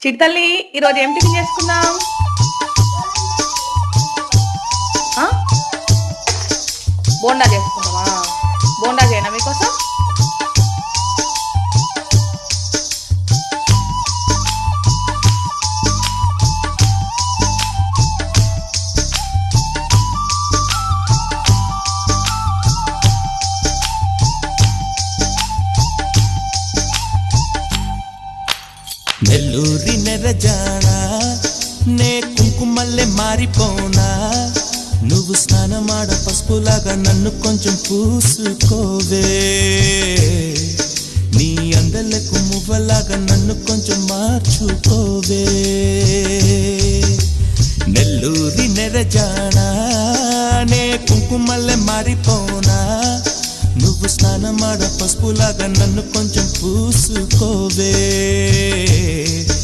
చిట్టి తల్లి ఈరోజు ఏం టిఫిన్ చేసుకుందాం? ఆ? బోండా చేసుకుందామా? బోండా చేయనా మీకోసం? నెల్లూరి నెరజానా నే కుంకుమల్లె మారిపోనా నువ్వు స్నానమాడ పసుపులాగా నన్ను కొంచెం పూసుకోవే నీ అందలకు మువ్వలాగా నన్ను కొంచెం మార్చుకోవే నెల్లూరి నెరజానా నే కుంకుమల్లె మారిపోనా నువ్వు స్నానమాడ పసుపులాగా నన్ను కొంచెం పూసుకోవే